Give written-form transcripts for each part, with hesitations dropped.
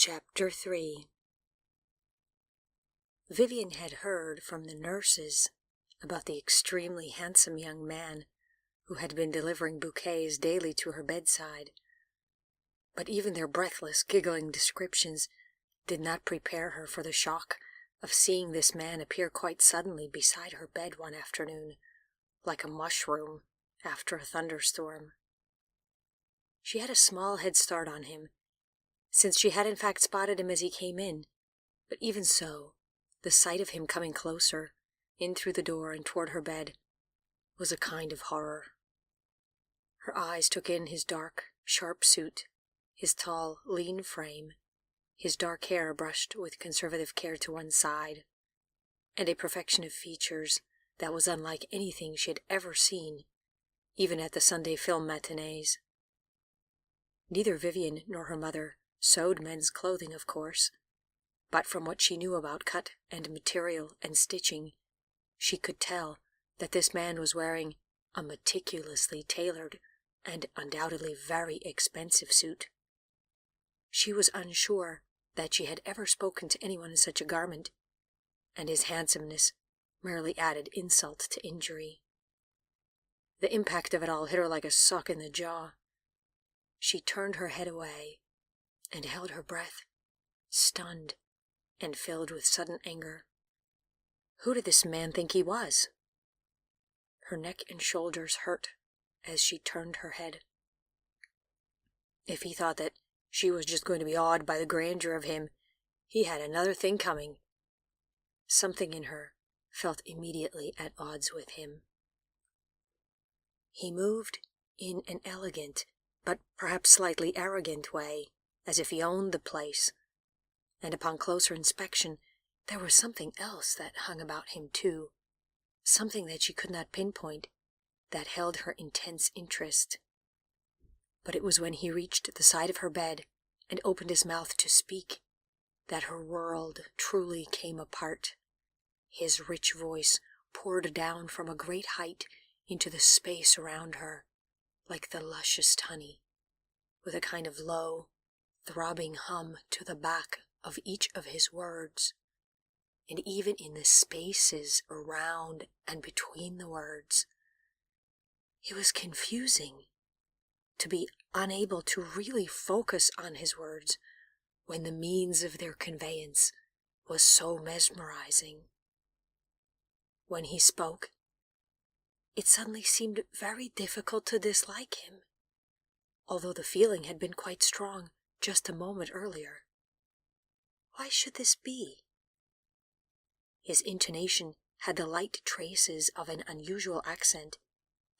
Chapter 3. Vivian had heard from the nurses about the extremely handsome young man who had been delivering bouquets daily to her bedside, but even their breathless, giggling descriptions did not prepare her for the shock of seeing this man appear quite suddenly beside her bed one afternoon, like a mushroom after a thunderstorm. She had a small head start on him, since she had in fact spotted him as he came in, but even so, the sight of him coming closer, in through the door and toward her bed, was a kind of horror. Her eyes took in his dark, sharp suit, his tall, lean frame, his dark hair brushed with conservative care to one side, and a perfection of features that was unlike anything she had ever seen, even at the Sunday film matinees. Neither Vivian nor her mother sewed men's clothing, of course, but from what she knew about cut and material and stitching, she could tell that this man was wearing a meticulously tailored and undoubtedly very expensive suit. She was unsure that she had ever spoken to anyone in such a garment, and his handsomeness merely added insult to injury. The impact of it all hit her like a sock in the jaw. She turned her head away and held her breath, stunned and filled with sudden anger. Who did this man think he was? Her neck and shoulders hurt as she turned her head. If he thought that she was just going to be awed by the grandeur of him, he had another thing coming. Something in her felt immediately at odds with him. He moved in an elegant, but perhaps slightly arrogant way, as if he owned the place, and upon closer inspection there was something else that hung about him too, something that she could not pinpoint, that held her intense interest. But it was when he reached the side of her bed and opened his mouth to speak that her world truly came apart. His rich voice poured down from a great height into the space around her, like the luscious honey, with a kind of low, throbbing hum to the back of each of his words, and even in the spaces around and between the words. It was confusing to be unable to really focus on his words when the means of their conveyance was so mesmerizing. When he spoke, it suddenly seemed very difficult to dislike him, although the feeling had been quite strong just a moment earlier. Why should this be? His intonation had the light traces of an unusual accent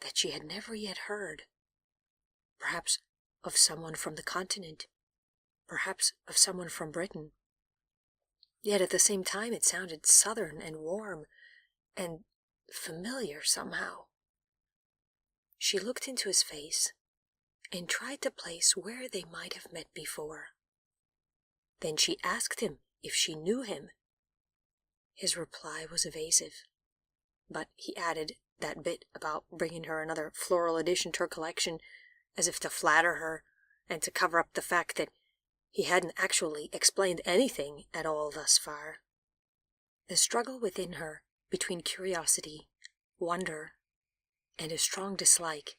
that she had never yet heard. Perhaps of someone from the continent, perhaps of someone from Britain. Yet at the same time it sounded southern and warm and familiar somehow. She looked into his face and tried to place where they might have met before. Then she asked him if she knew him. His reply was evasive, but he added that bit about bringing her another floral addition to her collection as if to flatter her and to cover up the fact that he hadn't actually explained anything at all thus far. The struggle within her between curiosity, wonder, and a strong dislike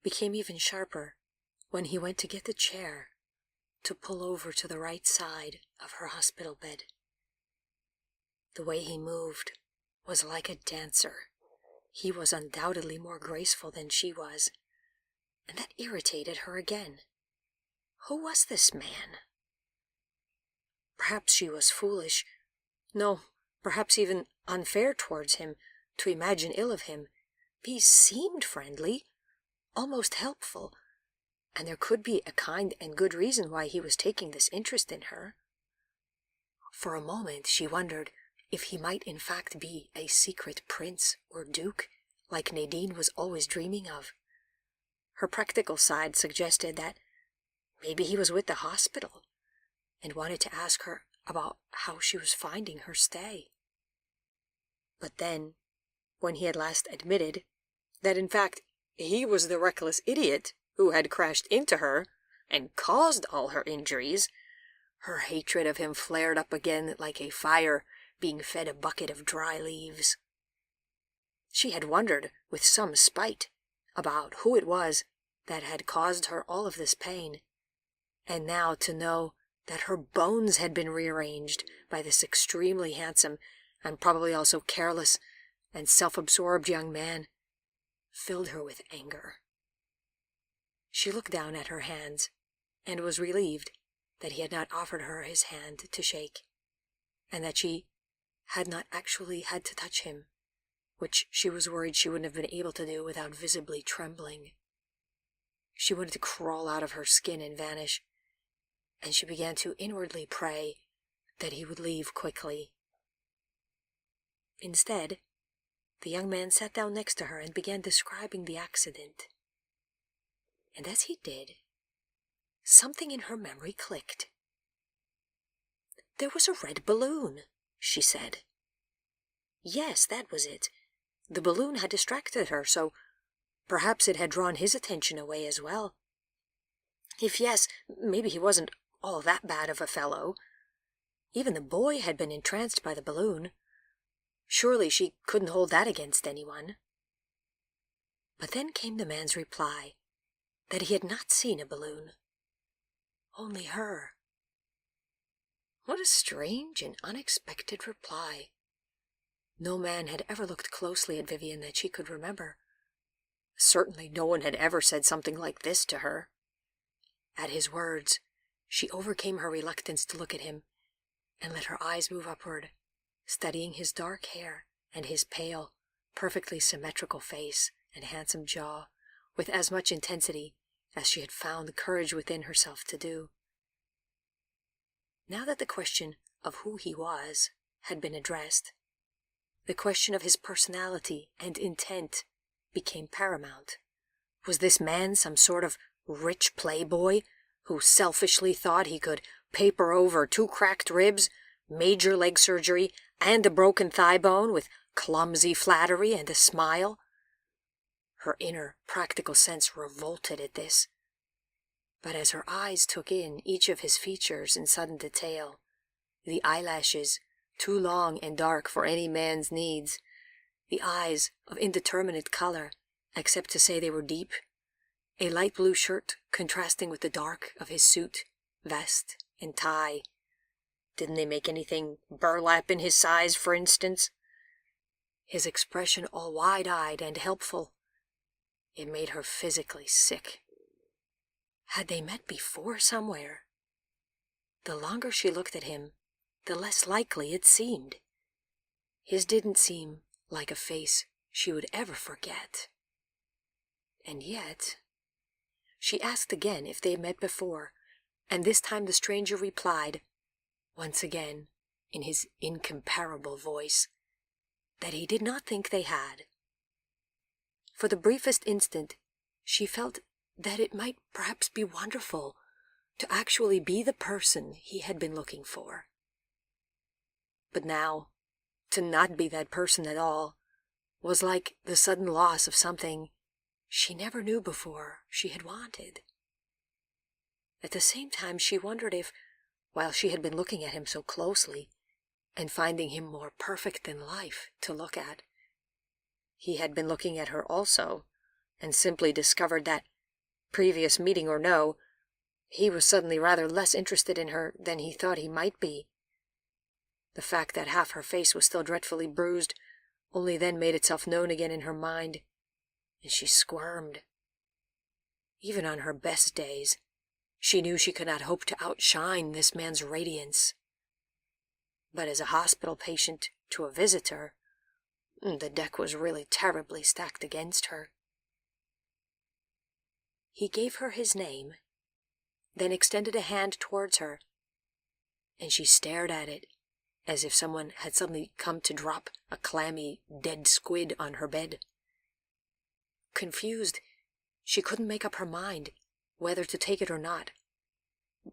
became even sharper when he went to get the chair to pull over to the right side of her hospital bed. The way he moved was like a dancer. He was undoubtedly more graceful than she was, and that irritated her again. Who was this man? Perhaps she was foolish, no, perhaps even unfair towards him, to imagine ill of him. He seemed friendly, almost helpful, and there could be a kind and good reason why he was taking this interest in her. For a moment she wondered if he might in fact be a secret prince or duke, like Nadine was always dreaming of. Her practical side suggested that maybe he was with the hospital and wanted to ask her about how she was finding her stay. But then, when he had last admitted that in fact he was the reckless idiot who had crashed into her and caused all her injuries, Her hatred of him flared up again like a fire being fed a bucket of dry leaves. She had wondered, with some spite, about who it was that had caused her all of this pain, and now to know that her bones had been rearranged by this extremely handsome and probably also careless and self-absorbed young man filled her with anger. She looked down at her hands and was relieved that he had not offered her his hand to shake, and that she had not actually had to touch him, which she was worried she wouldn't have been able to do without visibly trembling. She wanted to crawl out of her skin and vanish, and she began to inwardly pray that he would leave quickly. Instead, the young man sat down next to her and began describing the accident. And as he did, something in her memory clicked. "There was a red balloon," she said. Yes, that was it. The balloon had distracted her, so perhaps it had drawn his attention away as well. If yes, maybe he wasn't all that bad of a fellow. Even the boy had been entranced by the balloon. Surely she couldn't hold that against anyone. But then came the man's reply that he had not seen a balloon. Only her. What a strange and unexpected reply. No man had ever looked closely at Vivian that she could remember. Certainly no one had ever said something like this to her. At his words, she overcame her reluctance to look at him and let her eyes move upward, studying his dark hair and his pale, perfectly symmetrical face and handsome jaw with as much intensity as she had found the courage within herself to do. Now that the question of who he was had been addressed, the question of his personality and intent became paramount. Was this man some sort of rich playboy who selfishly thought he could paper over 2 cracked ribs, major leg surgery, and a broken thigh bone with clumsy flattery and a smile? Her inner practical sense revolted at this. But as her eyes took in each of his features in sudden detail, the eyelashes, too long and dark for any man's needs, the eyes of indeterminate color, except to say they were deep, a light blue shirt contrasting with the dark of his suit, vest, and tie. Didn't they make anything burlap in his size, for instance? His expression all wide-eyed and helpful. It made her physically sick. Had they met before somewhere? The longer she looked at him, the less likely it seemed. His didn't seem like a face she would ever forget. And yet, she asked again if they had met before, and this time the stranger replied, once again, in his incomparable voice, that he did not think they had. For the briefest instant, she felt that it might perhaps be wonderful to actually be the person he had been looking for. But now, to not be that person at all was like the sudden loss of something she never knew before she had wanted. At the same time, she wondered if, while she had been looking at him so closely and finding him more perfect than life to look at, he had been looking at her also, and simply discovered that, previous meeting or no, he was suddenly rather less interested in her than he thought he might be. The fact that half her face was still dreadfully bruised only then made itself known again in her mind, and she squirmed. Even on her best days, she knew she could not hope to outshine this man's radiance. But as a hospital patient to a visitor, the deck was really terribly stacked against her. He gave her his name, then extended a hand towards her, and she stared at it as if someone had suddenly come to drop a clammy, dead squid on her bed. Confused, she couldn't make up her mind whether to take it or not,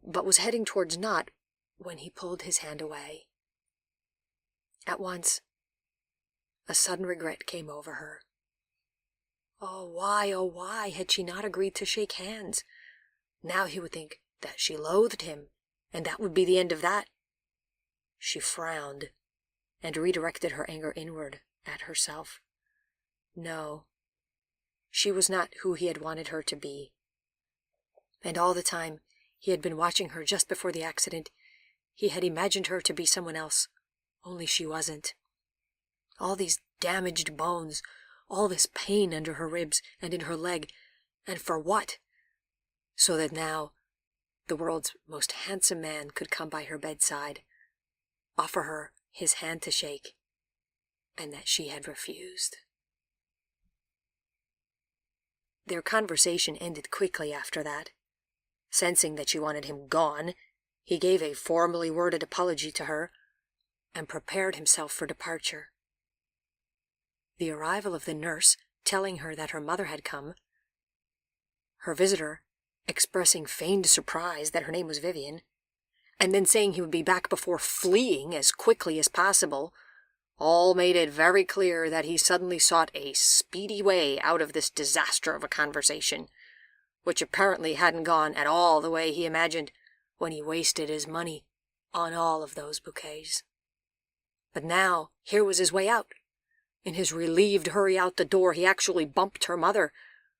but was heading towards not when he pulled his hand away. At once, a sudden regret came over her. Oh, why had she not agreed to shake hands? Now he would think that she loathed him and that would be the end of that. She frowned and redirected her anger inward at herself. No, she was not who he had wanted her to be. And all the time he had been watching her just before the accident, he had imagined her to be someone else, only she wasn't. All these damaged bones, all this pain under her ribs and in her leg, and for what? So that now the world's most handsome man could come by her bedside, offer her his hand to shake, and that she had refused. Their conversation ended quickly after that. Sensing that she wanted him gone, he gave a formally worded apology to her and prepared himself for departure. The arrival of the nurse telling her that her mother had come, her visitor expressing feigned surprise that her name was Vivian, and then saying he would be back before fleeing as quickly as possible, all made it very clear that he suddenly sought a speedy way out of this disaster of a conversation, which apparently hadn't gone at all the way he imagined when he wasted his money on all of those bouquets. But now, here was his way out. In his relieved hurry out the door, he actually bumped her mother,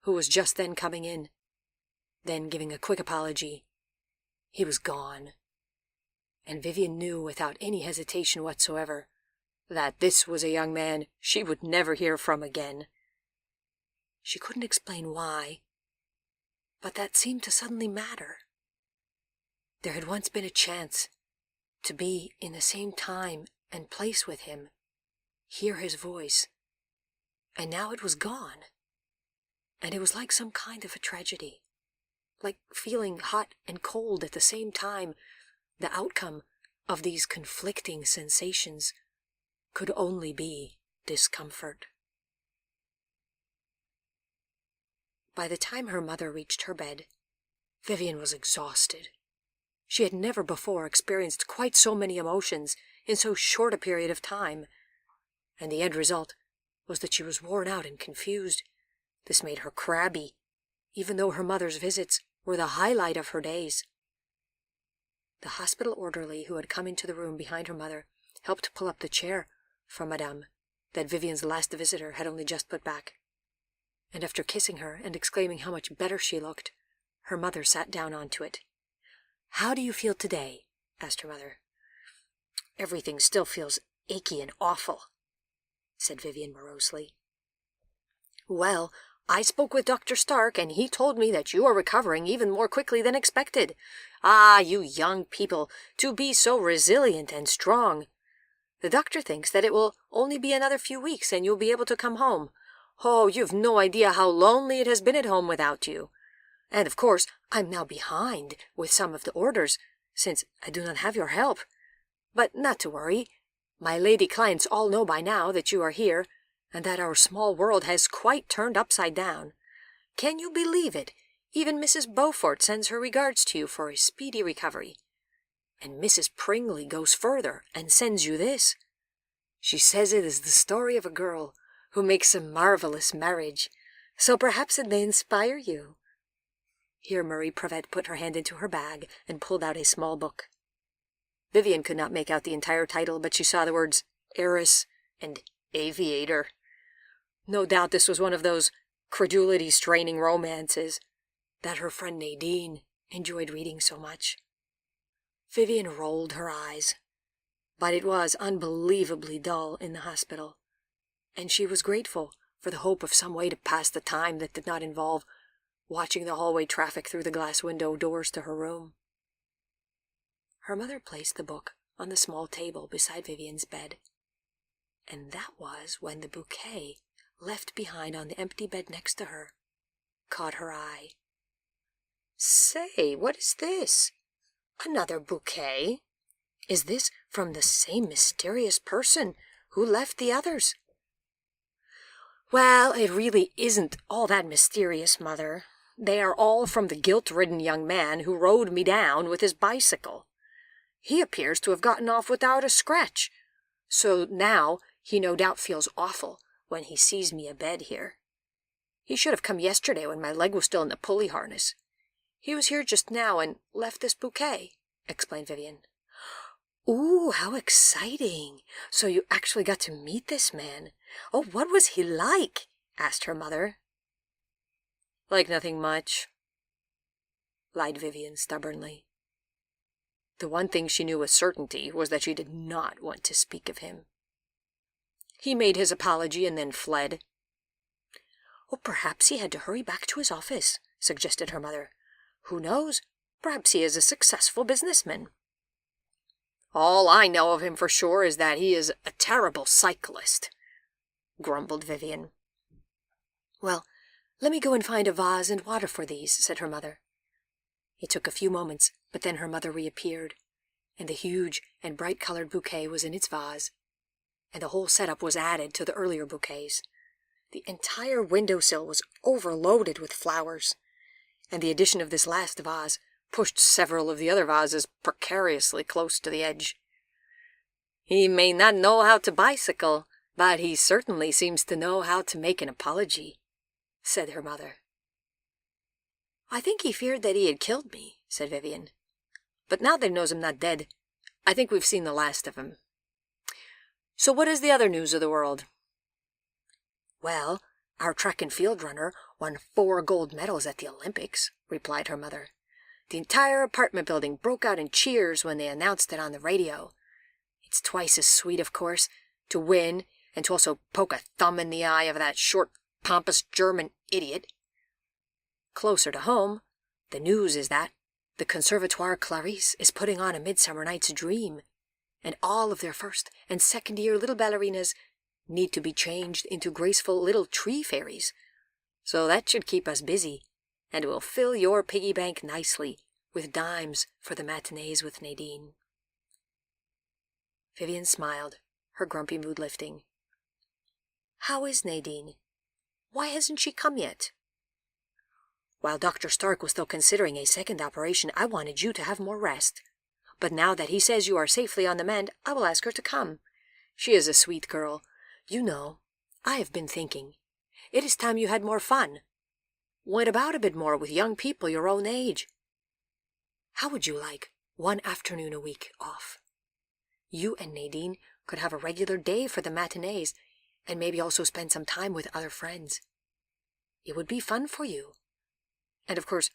who was just then coming in. Then, giving a quick apology, he was gone. And Vivian knew without any hesitation whatsoever that this was a young man she would never hear from again. She couldn't explain why, but that seemed to suddenly matter. There had once been a chance to be in the same time and place with him, hear his voice, and now it was gone. And it was like some kind of a tragedy, like feeling hot and cold at the same time. The outcome of these conflicting sensations could only be discomfort. By the time her mother reached her bed, Vivian was exhausted. She had never before experienced quite so many emotions in so short a period of time, and the end result was that she was worn out and confused. This made her crabby, even though her mother's visits were the highlight of her days. The hospital orderly who had come into the room behind her mother helped pull up the chair for Madame that Vivian's last visitor had only just put back. And after kissing her and exclaiming how much better she looked, her mother sat down onto it. "How do you feel today?" asked her mother. "Everything still feels achy and awful," said Vivian morosely. "Well, I spoke with Dr. Stark, and he told me that you are recovering even more quickly than expected. Ah, you young people, to be so resilient and strong. The doctor thinks that it will only be another few weeks and you'll be able to come home. Oh, you've no idea how lonely it has been at home without you. And, of course, I'm now behind with some of the orders, since I do not have your help. But not to worry. My lady clients all know by now that you are here, and that our small world has quite turned upside down. Can you believe it? Even Mrs. Beaufort sends her regards to you for a speedy recovery. And Mrs. Pringley goes further and sends you this. She says it is the story of a girl who makes a marvelous marriage, so perhaps it may inspire you." Here Marie Prevet put her hand into her bag and pulled out a small book. Vivian could not make out the entire title, but she saw the words heiress and aviator. No doubt this was one of those credulity-straining romances that her friend Nadine enjoyed reading so much. Vivian rolled her eyes, but it was unbelievably dull in the hospital, and she was grateful for the hope of some way to pass the time that did not involve watching the hallway traffic through the glass window doors to her room. Her mother placed the book on the small table beside Vivian's bed, and that was when the bouquet left behind on the empty bed next to her caught her eye. "Say, what is this? Another bouquet? Is this from the same mysterious person who left the others?" "Well, it really isn't all that mysterious, Mother. They are all from the guilt-ridden young man who rode me down with his bicycle. He appears to have gotten off without a scratch, so now he no doubt feels awful when he sees me abed here. He should have come yesterday when my leg was still in the pulley harness. He was here just now and left this bouquet." explained Vivian. Ooh, how exciting! So you actually got to meet this man. Oh, what was he like? Asked her mother. Like nothing much, lied Vivian stubbornly. The one thing she knew with certainty was that she did not want to speak of him. He made his apology and then fled. Oh, perhaps he had to hurry back to his office, suggested her mother. Who knows? Perhaps he is a successful businessman. All I know of him for sure is that he is a terrible cyclist, grumbled Vivian. Well, let me go and find a vase and water for these, said her mother. It took a few moments, but then her mother reappeared, and the huge and bright-colored bouquet was in its vase, and the whole setup was added to the earlier bouquets. The entire windowsill was overloaded with flowers, and the addition of this last vase pushed several of the other vases precariously close to the edge. He may not know how to bicycle, but he certainly seems to know how to make an apology, said her mother. I think he feared that he had killed me, said Vivian. But now that he knows I'm not dead, I think we've seen the last of him. So what is the other news of the world? Well, our track and field runner won 4 gold medals at the Olympics, replied her mother. The entire apartment building broke out in cheers when they announced it on the radio. It's twice as sweet, of course, to win and to also poke a thumb in the eye of that short, pompous German idiot. Closer to home, the news is that the Conservatoire Clarice is putting on A Midsummer Night's Dream, and all of their first and second-year little ballerinas need to be changed into graceful little tree fairies. So that should keep us busy, and will fill your piggy bank nicely with dimes for the matinees with Nadine. Vivian smiled, her grumpy mood lifting. How is Nadine? Why hasn't she come yet? While Dr. Stark was still considering a second operation, I wanted you to have more rest. But now that he says you are safely on the mend, I will ask her to come. She is a sweet girl. You know, I have been thinking. It is time you had more fun. Went about a bit more with young people your own age. How would you like 1 afternoon a week off? You and Nadine could have a regular day for the matinees, and maybe also spend some time with other friends. It would be fun for you. And of course,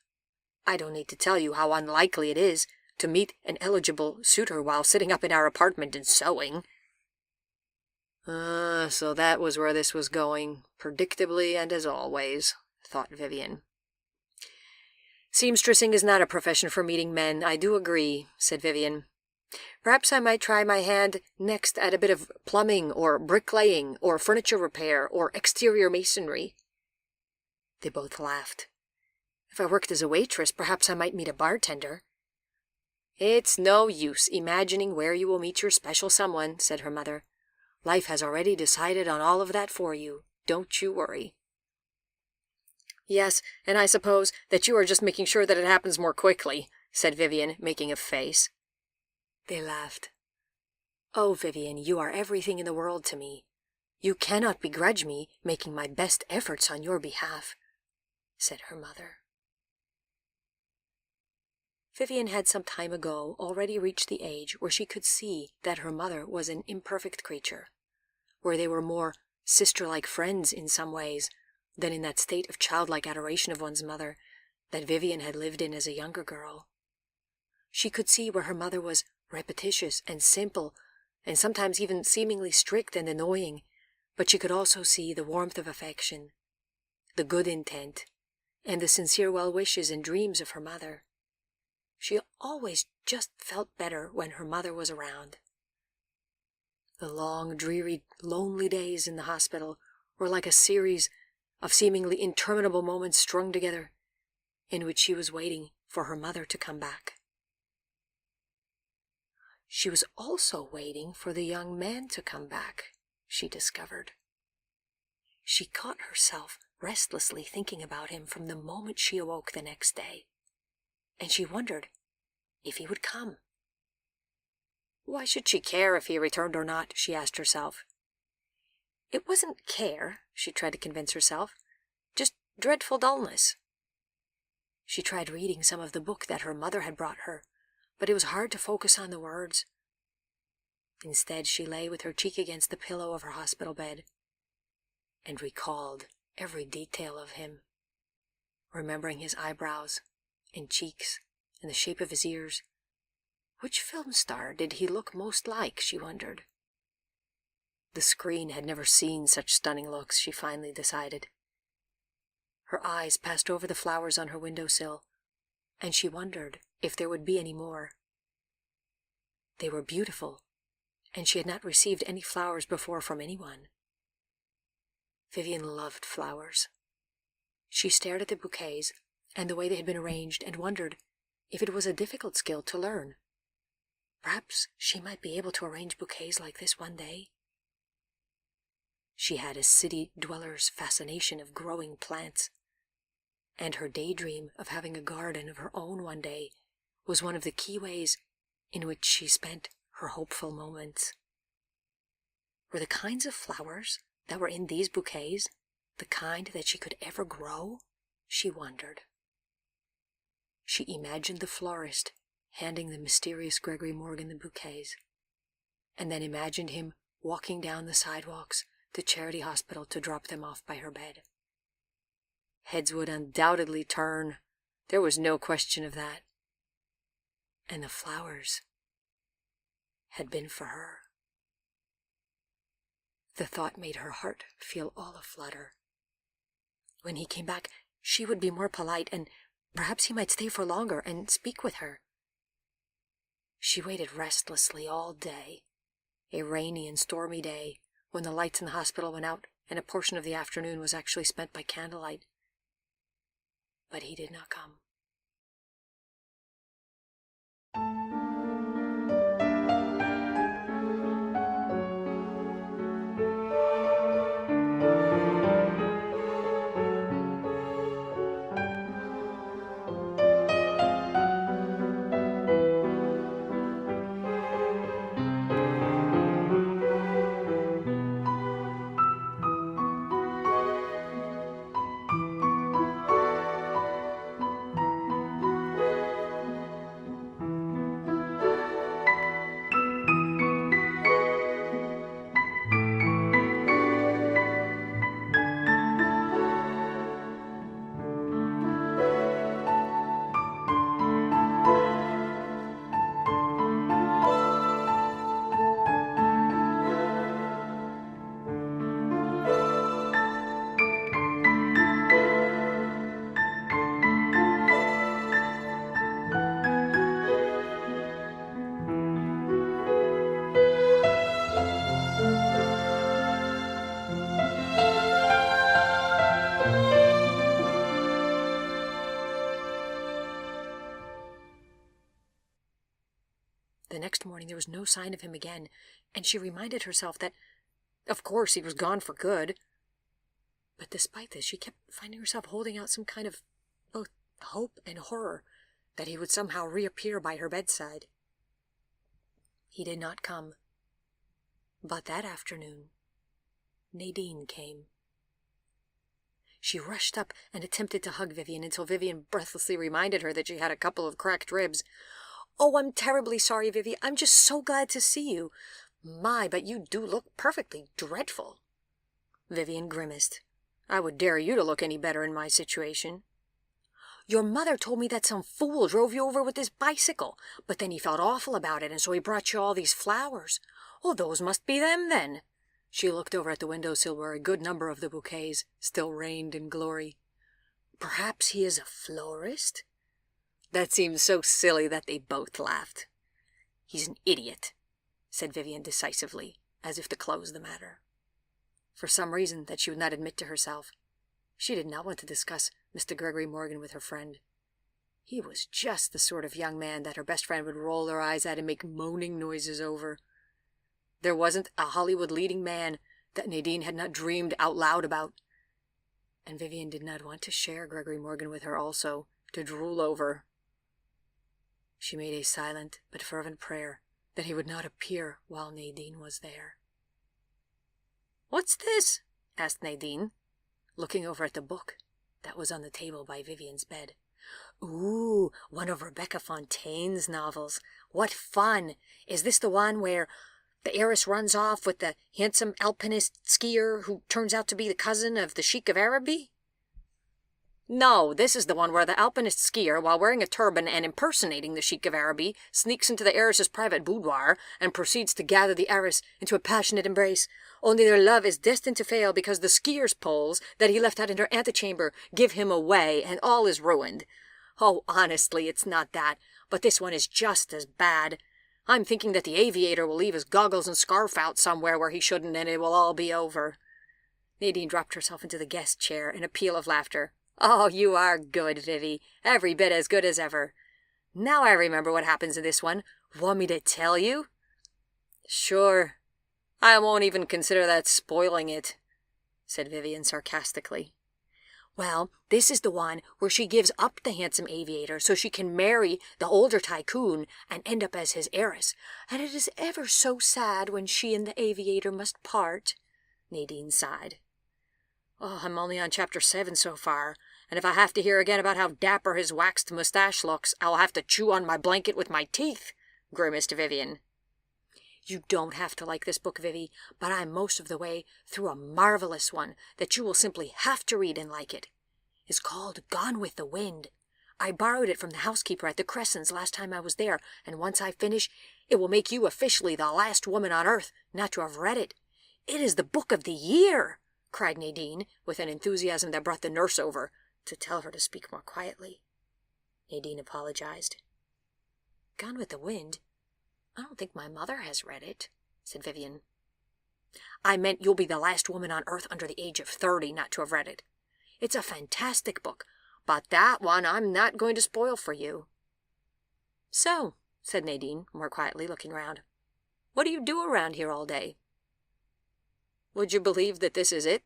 I don't need to tell you how unlikely it is to meet an eligible suitor while sitting up in our apartment and sewing. So that was where this was going, predictably and as always, thought Vivian. Seamstressing is not a profession for meeting men, I do agree, said Vivian. Perhaps I might try my hand next at a bit of plumbing or bricklaying or furniture repair or exterior masonry. They both laughed. If I worked as a waitress, perhaps I might meet a bartender. It's no use imagining where you will meet your special someone, said her mother. Life has already decided on all of that for you. Don't you worry. Yes, and I suppose that you are just making sure that it happens more quickly, said Vivian, making a face. They laughed. Oh, Vivian, you are everything in the world to me. You cannot begrudge me making my best efforts on your behalf, said her mother. Vivian had some time ago already reached the age where she could see that her mother was an imperfect creature, where they were more sister-like friends in some ways than in that state of childlike adoration of one's mother that Vivian had lived in as a younger girl. She could see where her mother was repetitious and simple, and sometimes even seemingly strict and annoying, but she could also see the warmth of affection, the good intent, and the sincere well-wishes and dreams of her mother. She always just felt better when her mother was around. The long, dreary, lonely days in the hospital were like a series of seemingly interminable moments strung together, in which she was waiting for her mother to come back. She was also waiting for the young man to come back, she discovered. She caught herself restlessly thinking about him from the moment she awoke the next day, and she wondered if he would come. Why should she care if he returned or not, she asked herself. It wasn't care, she tried to convince herself, just dreadful dullness. She tried reading some of the book that her mother had brought her, but it was hard to focus on the words. Instead, she lay with her cheek against the pillow of her hospital bed and recalled every detail of him, remembering his eyebrows and cheeks and the shape of his ears. Which film star did he look most like, she wondered. The screen had never seen such stunning looks, she finally decided. Her eyes passed over the flowers on her windowsill, and she wondered if there would be any more. They were beautiful, and she had not received any flowers before from anyone. Vivian loved flowers. She stared at the bouquets and the way they had been arranged and wondered if it was a difficult skill to learn. Perhaps she might be able to arrange bouquets like this one day. She had a city dweller's fascination of growing plants, and her daydream of having a garden of her own one day was one of the key ways in which she spent her hopeful moments. Were the kinds of flowers that were in these bouquets the kind that she could ever grow? She wondered. She imagined the florist handing the mysterious Gregory Morgan the bouquets, and then imagined him walking down the sidewalks to Charity Hospital to drop them off by her bed. Heads would undoubtedly turn. There was no question of that. And the flowers had been for her. The thought made her heart feel all aflutter. When he came back, she would be more polite, and perhaps he might stay for longer and speak with her. She waited restlessly all day, a rainy and stormy day, when the lights in the hospital went out and a portion of the afternoon was actually spent by candlelight. But he did not come. The next morning there was no sign of him again, and she reminded herself that, of course, he was gone for good. But despite this, she kept finding herself holding out some kind of both hope and horror that he would somehow reappear by her bedside. He did not come. But that afternoon, Nadine came. She rushed up and attempted to hug Vivian until Vivian breathlessly reminded her that she had a couple of cracked ribs. "Oh, I'm terribly sorry, Vivi. I'm just so glad to see you. My, but you do look perfectly dreadful." Vivian grimaced. "I would dare you to look any better in my situation." "Your mother told me that some fool drove you over with his bicycle, but then he felt awful about it, and so he brought you all these flowers. Oh, those must be them, then." She looked over at the windowsill where a good number of the bouquets still reigned in glory. "Perhaps he is a florist?" That seemed so silly that they both laughed. "He's an idiot," said Vivian decisively, as if to close the matter. For some reason that she would not admit to herself, she did not want to discuss Mr. Gregory Morgan with her friend. He was just the sort of young man that her best friend would roll her eyes at and make moaning noises over. There wasn't a Hollywood leading man that Nadine had not dreamed out loud about. And Vivian did not want to share Gregory Morgan with her also, to drool over. She made a silent but fervent prayer that he would not appear while Nadine was there. "What's this?" asked Nadine, looking over at the book that was on the table by Vivian's bed. Ooh, one of Rebecca Fontaine's novels. What fun! Is this the one where the heiress runs off with the handsome alpinist skier who turns out to be the cousin of the Sheik of Araby? No, this is the one where the alpinist skier, while wearing a turban and impersonating the Sheik of Araby, sneaks into the heiress's private boudoir and proceeds to gather the heiress into a passionate embrace. Only their love is destined to fail because the skier's poles that he left out in her antechamber give him away, and all is ruined. Oh, honestly, it's not that, but this one is just as bad. I'm thinking that the aviator will leave his goggles and scarf out somewhere where he shouldn't, and it will all be over. Nadine dropped herself into the guest chair in a peal of laughter. Oh, you are good, Vivy. Every bit as good as ever. Now I remember what happens in this one. Want me to tell you? Sure. I won't even consider that spoiling it, said Vivian sarcastically. Well, this is the one where she gives up the handsome aviator so she can marry the older tycoon and end up as his heiress. And it is ever so sad when she and the aviator must part, Nadine sighed. Oh, I'm only on chapter 7 so far, and if I have to hear again about how dapper his waxed mustache looks, I'll have to chew on my blanket with my teeth, grimaced Vivian. You don't have to like this book, Vivy, but I'm most of the way through a marvelous one that you will simply have to read and like it. It's called Gone with the Wind. I borrowed it from the housekeeper at the Cressons last time I was there, and once I finish, it will make you officially the last woman on earth not to have read it. It is the book of the year, cried Nadine, with an enthusiasm that brought the nurse over, to tell her to speak more quietly. Nadine apologized. Gone with the Wind? I don't think my mother has read it, said Vivian. I meant you'll be the last woman on earth under the age of 30 not to have read it. It's a fantastic book, but that one I'm not going to spoil for you. So, said Nadine, more quietly, looking round, what do you do around here all day? Would you believe that this is it?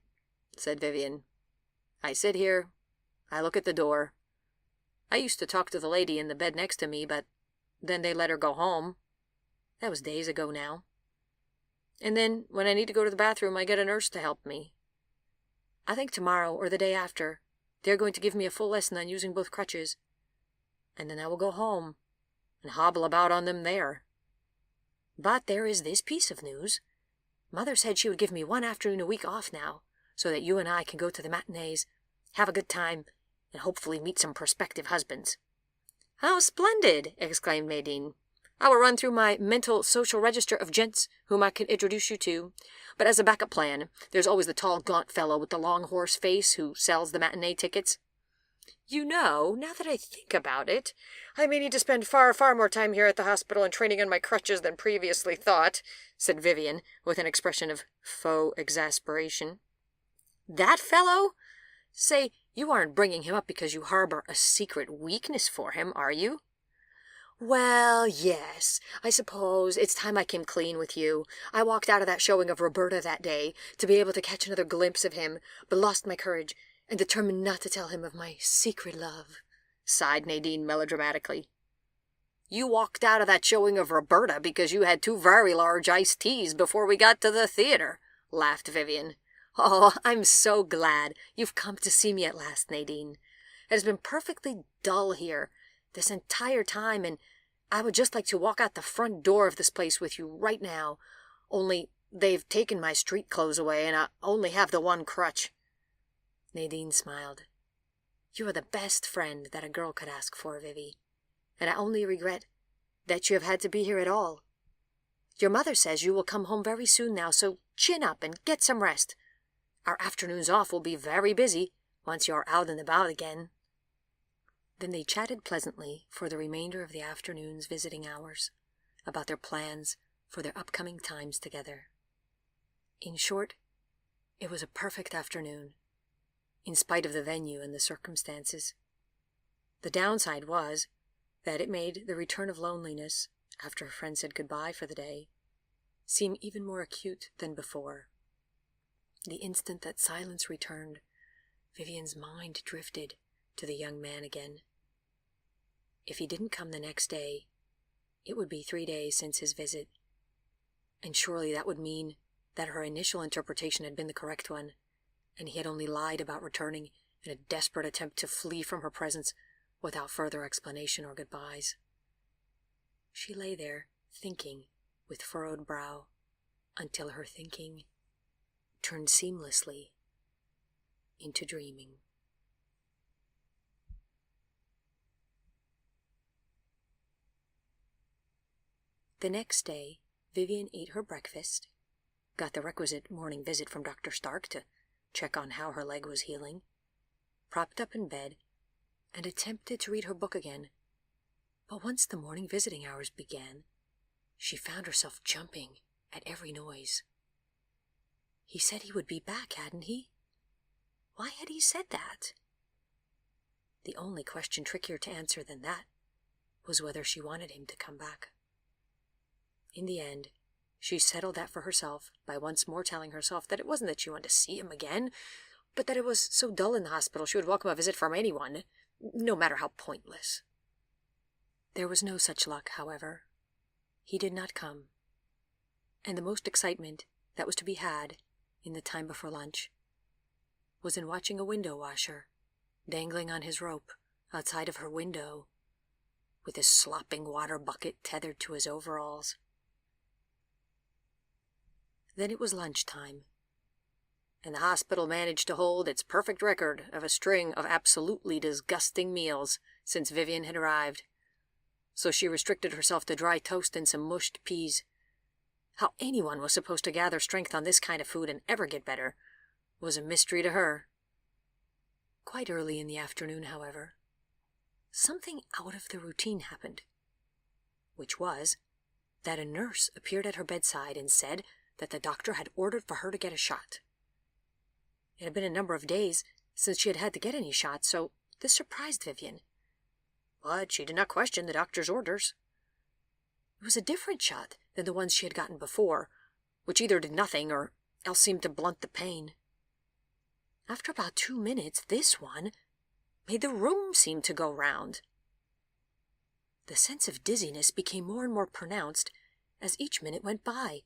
Said Vivian. I sit here. I look at the door. I used to talk to the lady in the bed next to me, but then they let her go home. That was days ago now. And then, when I need to go to the bathroom, I get a nurse to help me. I think tomorrow, or the day after, they're going to give me a full lesson on using both crutches. And then I will go home and hobble about on them there. But there is this piece of news. Mother said she would give me one afternoon a week off now, so that you and I can go to the matinees, have a good time, and hopefully meet some prospective husbands. How splendid! Exclaimed Nadine. I will run through my mental social register of gents whom I can introduce you to. But as a backup plan, there's always the tall, gaunt fellow with the long horse face who sells the matinee tickets. You know, now that I think about it, I may need to spend far, far more time here at the hospital and training on my crutches than previously thought, said Vivian, with an expression of faux exasperation. That fellow? Say, you aren't bringing him up because you harbor a secret weakness for him, are you? Well, yes, I suppose it's time I came clean with you. I walked out of that showing of Roberta that day to be able to catch another glimpse of him, but lost my courage and determined not to tell him of my secret love, sighed Nadine melodramatically. You walked out of that showing of Roberta because you had 2 very large iced teas before we got to the theater, laughed Vivian. Oh, I'm so glad you've come to see me at last, Nadine. It has been perfectly dull here this entire time, and I would just like to walk out the front door of this place with you right now, only they've taken my street clothes away, and I only have the one crutch. Nadine smiled. You are the best friend that a girl could ask for, Vivy, and I only regret that you have had to be here at all. Your mother says you will come home very soon now, so chin up and get some rest. Our afternoons off will be very busy once you're out and about again. Then they chatted pleasantly for the remainder of the afternoon's visiting hours about their plans for their upcoming times together. In short, it was a perfect afternoon, in spite of the venue and the circumstances. The downside was that it made the return of loneliness, after her friend said goodbye for the day, seem even more acute than before. The instant that silence returned, Vivian's mind drifted to the young man again. If he didn't come the next day, it would be 3 days since his visit, and surely that would mean that her initial interpretation had been the correct one, and he had only lied about returning in a desperate attempt to flee from her presence without further explanation or goodbyes. She lay there, thinking, with furrowed brow, until her thinking turned seamlessly into dreaming. The next day, Vivian ate her breakfast, got the requisite morning visit from Dr. Stark to check on how her leg was healing, propped up in bed, and attempted to read her book again. But once the morning visiting hours began, she found herself jumping at every noise. He said he would be back, hadn't he? Why had he said that? The only question trickier to answer than that was whether she wanted him to come back. In the end, she settled that for herself by once more telling herself that it wasn't that she wanted to see him again, but that it was so dull in the hospital she would welcome a visit from anyone, no matter how pointless. There was no such luck, however. He did not come, and the most excitement that was to be had in the time before lunch was in watching a window washer dangling on his rope outside of her window, with his slopping water bucket tethered to his overalls. Then it was lunchtime, and the hospital managed to hold its perfect record of a string of absolutely disgusting meals since Vivian had arrived, so she restricted herself to dry toast and some mushed peas. How anyone was supposed to gather strength on this kind of food and ever get better was a mystery to her. Quite early in the afternoon, however, something out of the routine happened, which was that a nurse appeared at her bedside and said that the doctor had ordered for her to get a shot. It had been a number of days since she had had to get any shots, so this surprised Vivian. But she did not question the doctor's orders. It was a different shot than the ones she had gotten before, which either did nothing or else seemed to blunt the pain. After about 2 minutes, this one made the room seem to go round. The sense of dizziness became more and more pronounced as each minute went by,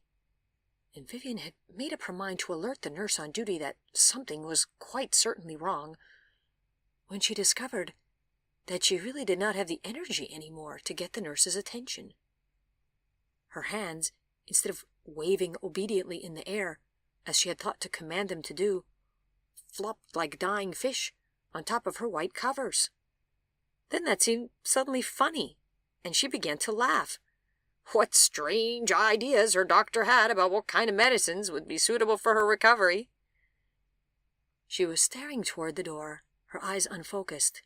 and Vivian had made up her mind to alert the nurse on duty that something was quite certainly wrong, when she discovered that she really did not have the energy anymore to get the nurse's attention. Her hands, instead of waving obediently in the air, as she had thought to command them to do, flopped like dying fish on top of her white covers. Then that seemed suddenly funny, and she began to laugh. What strange ideas her doctor had about what kind of medicines would be suitable for her recovery. She was staring toward the door, her eyes unfocused,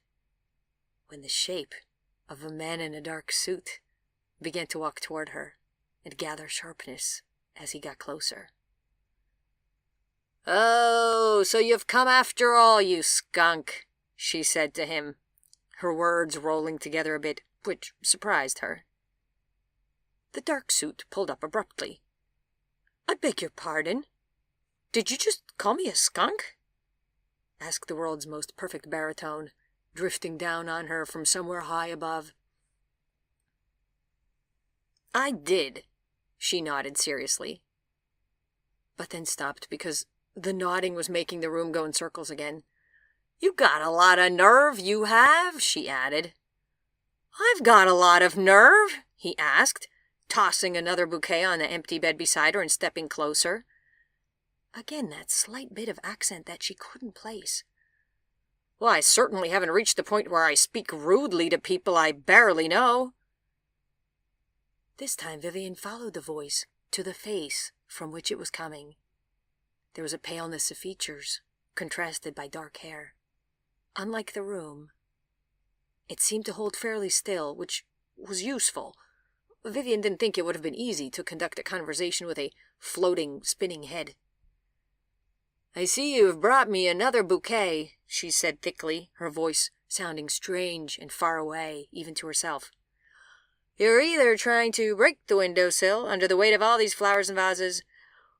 when the shape of a man in a dark suit began to walk toward her and gather sharpness as he got closer. "Oh, so you've come after all, you skunk," she said to him, her words rolling together a bit, which surprised her. The dark suit pulled up abruptly. "I beg your pardon? Did you just call me a skunk?" asked the world's most perfect baritone, drifting down on her from somewhere high above. "I did," she nodded seriously, but then stopped because the nodding was making the room go in circles again. "You got a lot of nerve, you have," she added. "I've got a lot of nerve," he asked, tossing another bouquet on the empty bed beside her and stepping closer. Again that slight bit of accent that she couldn't place. "Well, I certainly haven't reached the point where I speak rudely to people I barely know." This time Vivian followed the voice to the face from which it was coming. There was a paleness of features, contrasted by dark hair. Unlike the room, it seemed to hold fairly still, which was useful. Vivian didn't think it would have been easy to conduct a conversation with a floating, spinning head. "I see you've brought me another bouquet," she said thickly, her voice sounding strange and far away, even to herself. "You're either trying to break the windowsill under the weight of all these flowers and vases,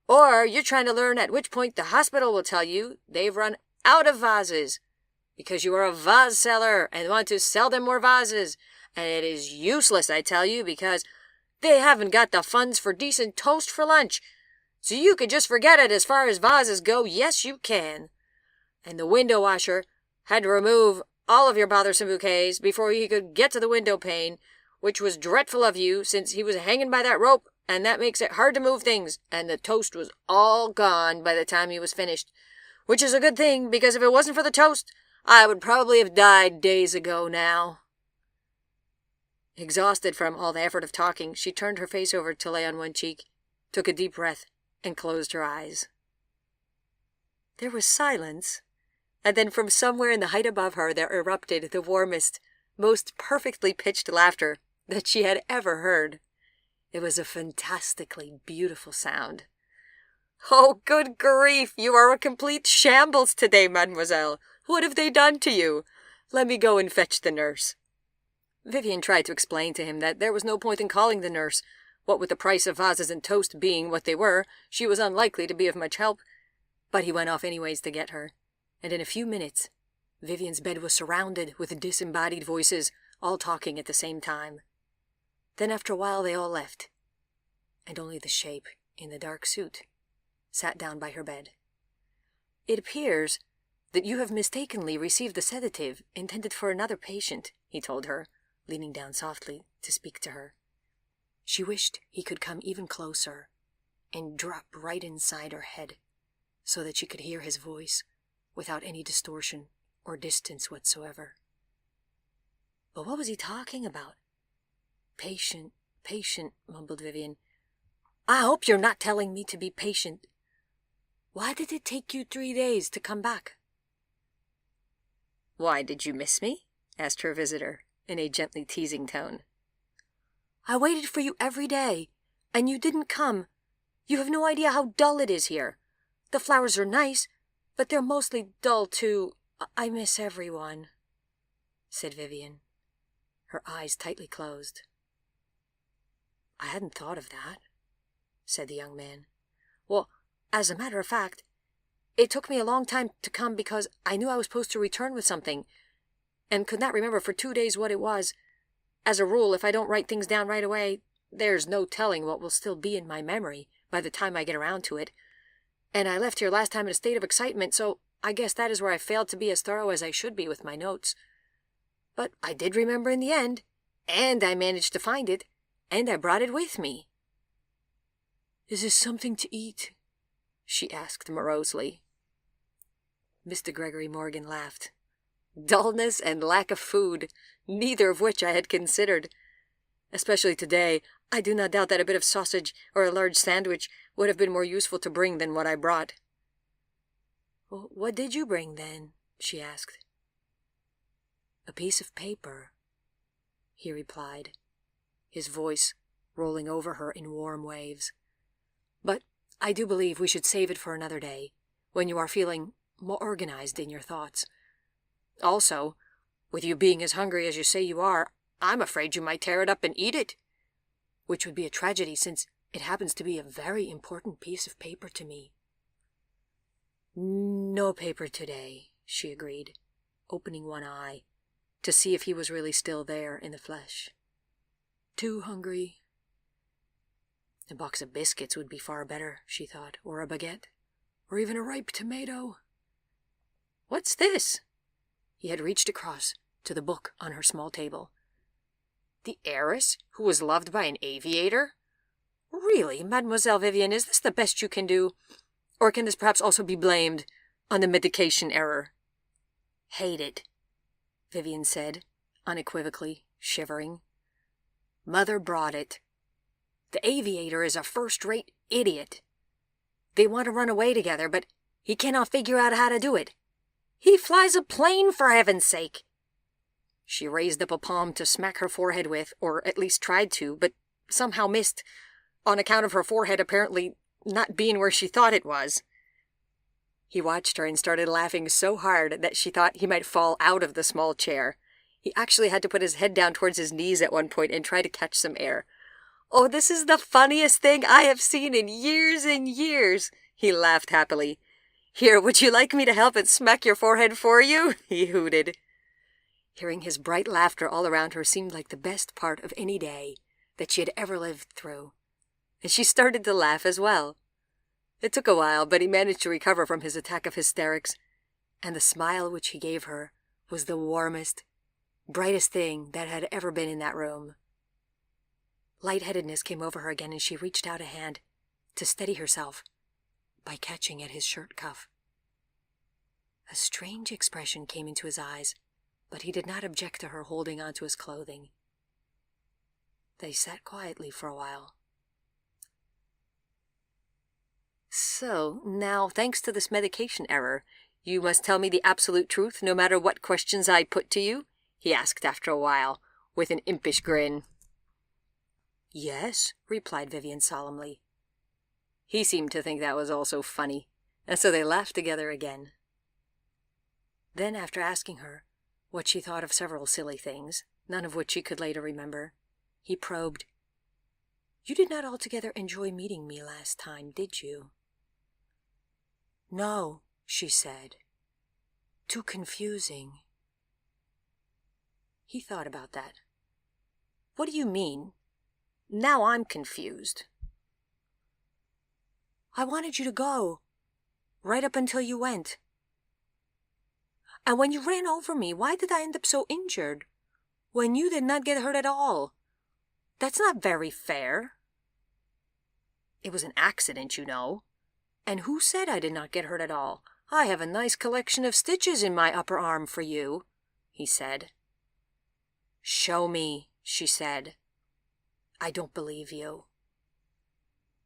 or you're trying to learn at which point the hospital will tell you they've run out of vases, because you are a vase seller and want to sell them more vases, and it is useless, I tell you, because they haven't got the funds for decent toast for lunch. So you could just forget it as far as vases go. Yes, you can. And the window washer had to remove all of your bothersome bouquets before he could get to the window pane, which was dreadful of you, since he was hanging by that rope, and that makes it hard to move things, and the toast was all gone by the time he was finished, which is a good thing, because if it wasn't for the toast, I would probably have died days ago now." Exhausted from all the effort of talking, she turned her face over to lay on one cheek, took a deep breath, and closed her eyes. There was silence, and then from somewhere in the height above her there erupted the warmest, most perfectly pitched laughter that she had ever heard. It was a fantastically beautiful sound. "Oh, good grief! You are a complete shambles today, mademoiselle. What have they done to you? Let me go and fetch the nurse." Vivian tried to explain to him that there was no point in calling the nurse. What with the price of vases and toast being what they were, she was unlikely to be of much help. But he went off anyways to get her, and in a few minutes, Vivian's bed was surrounded with disembodied voices, all talking at the same time. Then after a while they all left, and only the shape in the dark suit sat down by her bed. "It appears that you have mistakenly received the sedative intended for another patient," he told her, leaning down softly to speak to her. She wished he could come even closer and drop right inside her head so that she could hear his voice without any distortion or distance whatsoever. But what was he talking about? "Patient, patient," mumbled Vivian. "I hope you're not telling me to be patient. Why did it take you 3 days to come back?" "Why, did you miss me?" asked her visitor, in a gently teasing tone. "I waited for you every day, and you didn't come. You have no idea how dull it is here. The flowers are nice, but they're mostly dull, too. I miss everyone," said Vivian, her eyes tightly closed. "I hadn't thought of that," said the young man. "Well, as a matter of fact, it took me a long time to come because I knew I was supposed to return with something, and could not remember for 2 days what it was. As a rule, if I don't write things down right away, there's no telling what will still be in my memory by the time I get around to it. And I left here last time in a state of excitement, so I guess that is where I failed to be as thorough as I should be with my notes. But I did remember in the end, and I managed to find it, and I brought it with me." "Is this something to eat?" she asked morosely. Mr. Gregory Morgan laughed. "Dullness and lack of food, neither of which I had considered. Especially today, I do not doubt that a bit of sausage or a large sandwich would have been more useful to bring than what I brought." "Well, what did you bring, then?" she asked. "A piece of paper," he replied, his voice rolling over her in warm waves. "But I do believe we should save it for another day, when you are feeling more organized in your thoughts. Also, with you being as hungry as you say you are, I'm afraid you might tear it up and eat it, which would be a tragedy since it happens to be a very important piece of paper to me." "No paper today," she agreed, opening one eye to see if he was really still there in the flesh. "Too hungry." A box of biscuits would be far better, she thought, or a baguette, or even a ripe tomato. "What's this?" He had reached across to the book on her small table. "The heiress who was loved by an aviator? Really, Mademoiselle Vivian, is this the best you can do? Or can this perhaps also be blamed on the medication error?" "Hate it," Vivian said, unequivocally, shivering. "Mother brought it. The aviator is a first-rate idiot. They want to run away together, but he cannot figure out how to do it. He flies a plane, for heaven's sake." She raised up a palm to smack her forehead with, or at least tried to, but somehow missed, on account of her forehead apparently not being where she thought it was. He watched her and started laughing so hard that she thought he might fall out of the small chair. He actually had to put his head down towards his knees at one point and try to catch some air. "Oh, this is the funniest thing I have seen in years and years," he laughed happily. "Here, would you like me to help and smack your forehead for you?" he hooted. Hearing his bright laughter all around her seemed like the best part of any day that she had ever lived through, and she started to laugh as well. It took a while, but he managed to recover from his attack of hysterics, and the smile which he gave her was the warmest, brightest thing that had ever been in that room. Lightheadedness came over her again, and she reached out a hand to steady herself by catching at his shirt cuff. A strange expression came into his eyes, but he did not object to her holding onto his clothing. They sat quietly for a while. "So, now, thanks to this medication error, you must tell me the absolute truth no matter what questions I put to you?" he asked after a while, with an impish grin. "Yes," replied Vivian solemnly. He seemed to think that was also funny, and so they laughed together again. Then, after asking her what she thought of several silly things, none of which she could later remember, he probed, "You did not altogether enjoy meeting me last time, did you?" "No," she said. "Too confusing." He thought about that. "What do you mean? Now I'm confused." "I wanted you to go, right up until you went. And when you ran over me, why did I end up so injured, when you did not get hurt at all? That's not very fair." "It was an accident, you know." "And who said I did not get hurt at all? I have a nice collection of stitches in my upper arm for you," he said. "Show me," she said. "I don't believe you."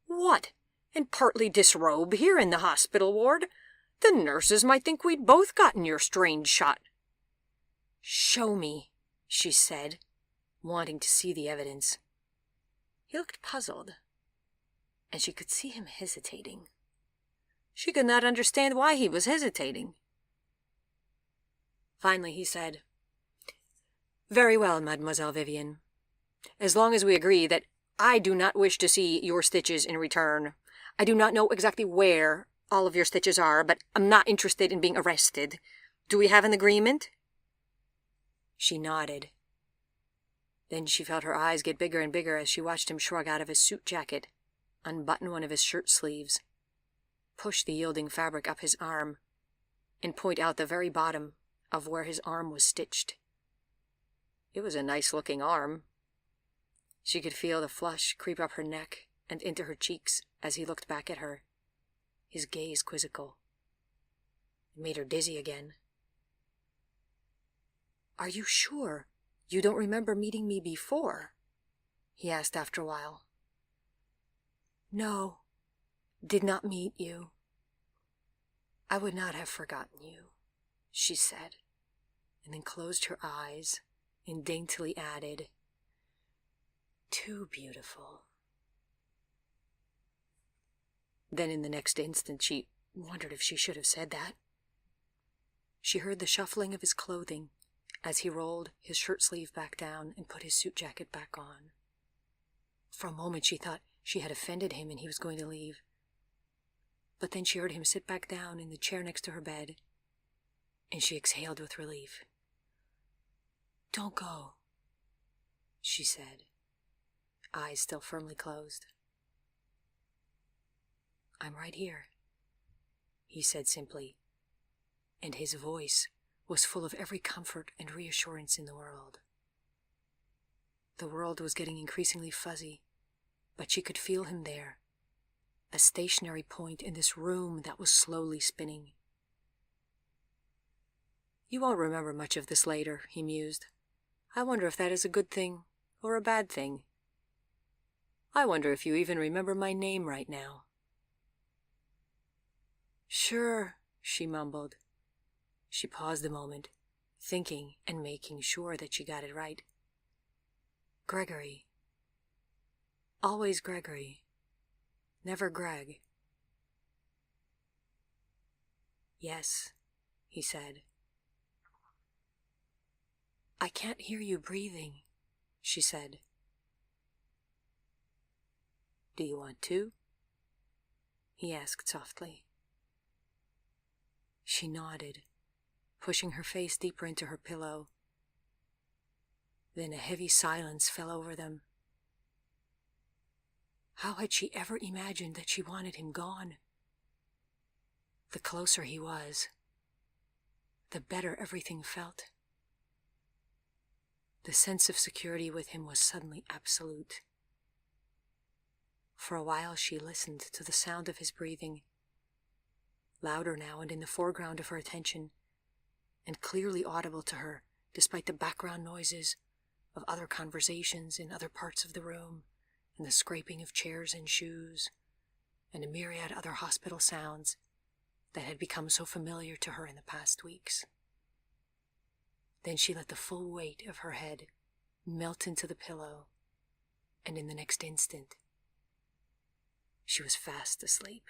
"What? And partly disrobe here in the hospital ward? The nurses might think we'd both gotten your strange shot." "Show me," she said, wanting to see the evidence. He looked puzzled, and she could see him hesitating. She could not understand why he was hesitating. Finally he said, "Very well, Mademoiselle Vivian. As long as we agree that I do not wish to see your stitches in return. I do not know exactly where all of your stitches are, but I'm not interested in being arrested. Do we have an agreement?" She nodded. Then she felt her eyes get bigger and bigger as she watched him shrug out of his suit jacket, unbutton one of his shirt sleeves, push the yielding fabric up his arm, and point out the very bottom of where his arm was stitched. It was a nice-looking arm. She could feel the flush creep up her neck and into her cheeks as he looked back at her, his gaze quizzical. It made her dizzy again. "Are you sure you don't remember meeting me before?" he asked after a while. "No, did not meet you. I would not have forgotten you," she said, and then closed her eyes and daintily added, "Too beautiful." Then in the next instant she wondered if she should have said that. She heard the shuffling of his clothing as he rolled his shirt sleeve back down and put his suit jacket back on. For a moment she thought she had offended him and he was going to leave. But then she heard him sit back down in the chair next to her bed, and she exhaled with relief. "Don't go," she said, eyes still firmly closed. "I'm right here," he said simply, and his voice was full of every comfort and reassurance in the world. The world was getting increasingly fuzzy, but she could feel him there, a stationary point in this room that was slowly spinning. "You won't remember much of this later," he mused. "I wonder if that is a good thing or a bad thing. I wonder if you even remember my name right now." "Sure," she mumbled. She paused a moment, thinking and making sure that she got it right. "Gregory. Always Gregory. Never Greg." "Yes," he said. "I can't hear you breathing," she said. "Do you want to?" he asked softly. She nodded, pushing her face deeper into her pillow. Then a heavy silence fell over them. How had she ever imagined that she wanted him gone? The closer he was, the better everything felt. The sense of security with him was suddenly absolute. For a while she listened to the sound of his breathing, louder now and in the foreground of her attention, and clearly audible to her despite the background noises of other conversations in other parts of the room, and the scraping of chairs and shoes, and a myriad other hospital sounds that had become so familiar to her in the past weeks. Then she let the full weight of her head melt into the pillow, and in the next instant, she was fast asleep.